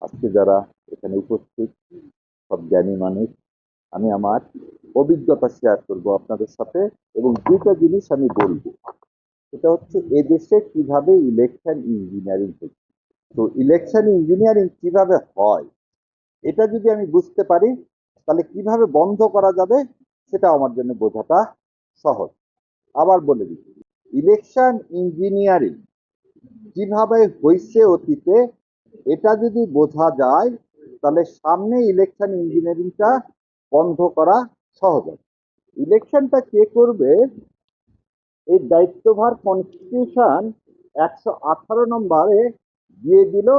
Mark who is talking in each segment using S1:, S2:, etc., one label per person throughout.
S1: আজকে যারা এখানে উপস্থিত সব জ্ঞানী মানুষ, আমি আমার অভিজ্ঞতা শেয়ার করব আপনাদের সাথে এবং দুটা জিনিস আমি বলবো। সেটা হচ্ছে এদেশে কিভাবে ইলেকশন ইঞ্জিনিয়ারিং হচ্ছে। তো ইলেকশন ইঞ্জিনিয়ারিং কিভাবে হয় এটা যদি আমি বুঝতে পারি, তাহলে কিভাবে বন্ধ করা যাবে সেটা আমার জন্য বোঝাটা সহজ। আবার বলে দিচ্ছি, ইলেকশন ইঞ্জিনিয়ারিং কিভাবে হয়েছে অতীতে এটা যদি বোঝা যায়, তাহলে সামনে ইলেকশন ইঞ্জিনিয়ারিংটা বন্ধ করা সহজ হবে। ইলেকশনটা কে করবে এই দায়িত্বভার কনস্টিটিউশন 118 নম্বরে দিয়ে দিল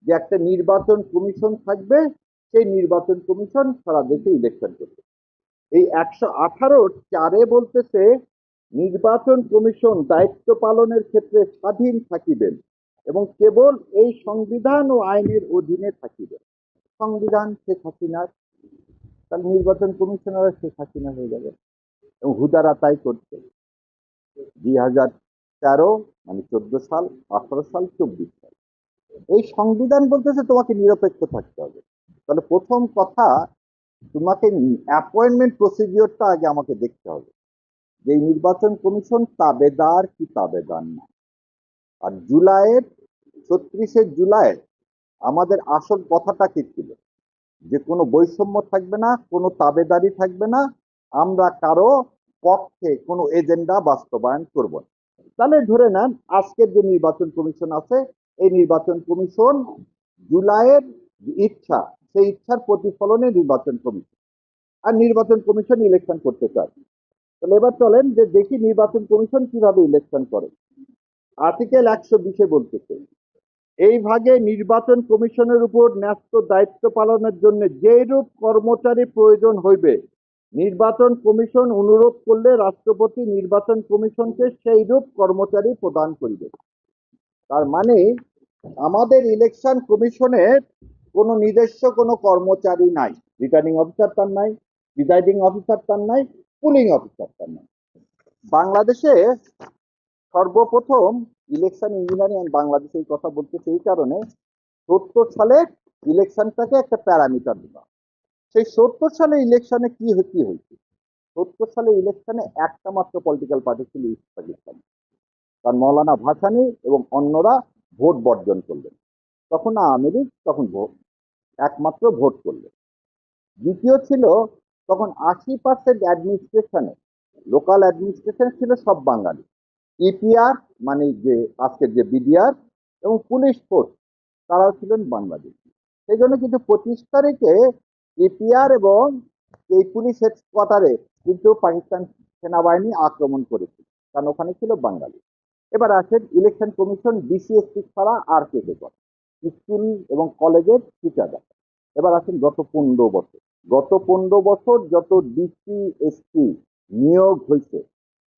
S1: যে একটা নির্বাচন কমিশন থাকবে, সেই নির্বাচন কমিশন সারা দেশে ইলেকশন করবে। এই 118 বলতেছে নির্বাচন কমিশন দায়িত্ব পালনের ক্ষেত্রে স্বাধীন থাকিবেন এবং কেবল এই সংবিধান ও আইনের অধীনে থাকিবেন। সংবিধান শেখ হাসিনার, তাহলে নির্বাচন কমিশনার শেখ হাসিনা হয়ে যাবে এবং হুদারা তাই করছে। 2013 মানে 14 সাল, 18 সাল, 24 সাল, এই সংবিধান বলতেছে তোমাকে নিরপেক্ষ থাকতে হবে। তাহলে প্রথম কথা, তোমাকে অ্যাপয়েন্টমেন্ট প্রসিডিওরটা আগে আমাকে দেখতে হবে যে নির্বাচন কমিশন তাবেদার কি তাবেদার না। আর জুলাইয়ের 36 জুলাই আমাদের আসল কথাটা কি ছিল, যে কোনো বৈষম্য থাকবে না, কোনো তাবেদারি থাকবে না, আমরা কারো পক্ষে কোনো এজেন্ডা বাস্তবায়ন করব না। তাহলে ধরে নেন আজকের যে নির্বাচন কমিশন আছে, এই নির্বাচন কমিশন জুলাইয়ের ইচ্ছা, সেই ইচ্ছার প্রতিফলনে নির্বাচন কমিশন, আর নির্বাচন কমিশন ইলেকশন করতে চায়। তাহলে এবার চলেন যে দেখি নির্বাচন কমিশন কিভাবে ইলেকশন করে। আর্টিকেল 120 বলতেছে, এই ভাগে নির্বাচন কমিশনের উপর ন্যস্ত দায়িত্ব পালনের জন্য যেরূপ কর্মচারী প্রয়োজন হইবে, নির্বাচন কমিশন অনুরোধ করলে রাষ্ট্রপতি নির্বাচন কমিশনকে সেইরূপ কর্মচারী প্রদান করিবে। তার মানে আমাদের ইলেকশন কমিশনের কোনো নিজস্ব কোনো কর্মচারী নাই, রিটার্নিং অফিসার তার নাই, প্রিজাইডিং অফিসার তার নাই, পুলিং অফিসার তার নাই। বাংলাদেশে সর্বপ্রথম ইলেকশন ইঞ্জিনিয়ারিং বাংলাদেশের কথা বলতেছে এই কারণে, 70 সালে ইলেকশনটাকে একটা প্যারামিটার দিলাম। সেই 70 সালে ইলেকশনে কি হয়েছে? 70 সালে ইলেকশনে একটা মাত্র পলিটিক্যাল পার্টি ছিল ইস্ট পাকিস্তান, তার মৌলানা ভাসানী এবং অন্যরা ভোট বর্জন করলেন। তখন আওয়ামী লীগ তখন একমাত্র ভোট করলেন। দ্বিতীয় ছিল, তখন 80% অ্যাডমিনিস্ট্রেশনে, লোকাল অ্যাডমিনিস্ট্রেশন ছিল সব বাঙালি। ইপিআর মানে যে আজকের যে বিডিআর এবং পুলিশ ফোর্স, তারা ছিলেন বাংলাদেশ। সেই জন্য কিন্তু 25 তারিখে ইপিআর এবং এই পুলিশ হেডকোয়ার্টারে কিন্তু পাকিস্তান সেনাবাহিনী আক্রমণ করেছিল, কারণ ওখানে ছিল বাঙালি। এবার আসেন ইলেকশন কমিশন বিসিএসসি ছাড়া আর কে কে করে, স্কুল এবং কলেজের টিচাররা। এবার আসেন গত 15 বছর যত ডিসি এসপি নিয়োগ হয়েছে,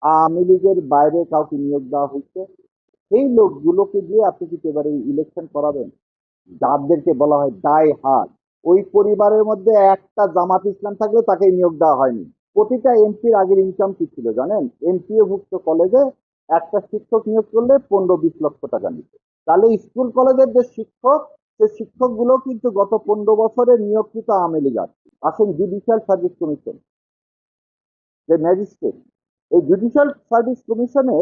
S1: আওয়ামী লীগের বাইরে কাউকে নিয়োগ দেওয়া হয়েছে? সেই লোকগুলোকে দিয়ে আপনি কি এবারে ইলেকশন করাবেন? যাদেরকে বলা হয় ডাই হার্ড, ওই পরিবারের মধ্যে একটা জামাত ইসলাম থাকলে তাকে নিয়োগ দেওয়া হয়নি। প্রতিটা এমপির আগের ইনকাম কি ছিল জানেন? এমপিও ভুক্ত কলেজে একটা শিক্ষক নিয়োগ করলে 15-20 লক্ষ টাকা নিত। তাহলে স্কুল কলেজের যে শিক্ষক, সে শিক্ষক গুলো কিন্তু গত 15 বছরে নিয়োগকৃত আওয়ামী লীগ। আসেন জুডিশিয়াল সার্ভিস কমিশন, যে ম্যাজিস্ট্রেট, এই জুডিশিয়াল সার্ভিস কমিশনে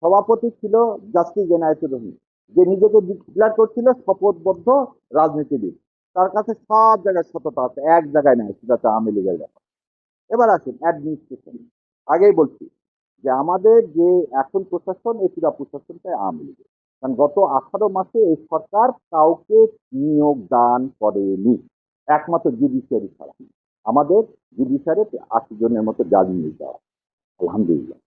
S1: সভাপতি ছিল জাস্টিস এনায়েতুর রহিম, যে নিজেকে ডিক্লেয়ার করছিল শপথবদ্ধ রাজনীতিবিদ। তার কাছে সব জায়গায় সততা আছে, এক জায়গায় নাই, সেটা হচ্ছে আওয়ামী লীগের ব্যাপার। এবার আসুন অ্যাডমিনিস্ট্রেশন। আগেই বলছি যে আমাদের যে এখন প্রশাসন, এই পুরা প্রশাসনটাই আওয়ামী লীগের। কারণ গত 18 মাসে এই সরকার কাউকে নিয়োগ দান করেনি, একমাত্র জুডিশিয়ারি ছাড়া। আমাদের জুডিশিয়ারি 80 জনের মতো জাজ নিয়ে যাওয়া, আলহামদুলিল্লাহ।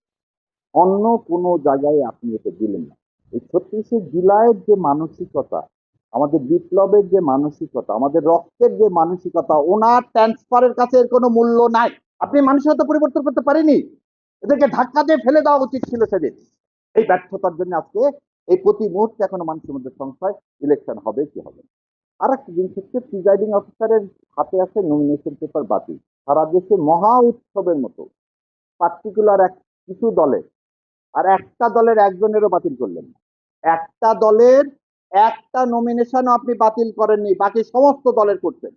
S1: অন্য কোনো জায়গায় আপনি এটা দিলেন না। এই 36 জুলাইয়ের যে মানসিকতা, আমাদের বিপ্লবের যে মানসিকতা, আমাদের রক্তের যে মানসিকতা, ওনার ট্রান্সফারের কাছে এর কোনো মূল্য নাই। আপনি মানসিকতা পরিবর্তন করতে পারেনি, এদেরকে ধাক্কা দিয়ে ফেলে দেওয়া উচিত ছিল সেদিন। এই ব্যর্থতার জন্য আজকে এই প্রতি মুহূর্তে এখনো মানুষের মধ্যে সংশয়, ইলেকশন হবে কি হবে। আর একটা জিনিস হচ্ছে, প্রিজাইডিং অফিসারের হাতে আছে নমিনেশন পেপার বাতিল। সারা দেশে মহা উৎসবের মতো পার্টিকুলার কিছু দলে, আর একটা দলের একজনেরও বাতিল করলেন না। একটা দলের একটা নমিনেশন আপনি বাতিল করেননি, বাকি সমস্ত দলের করছেন।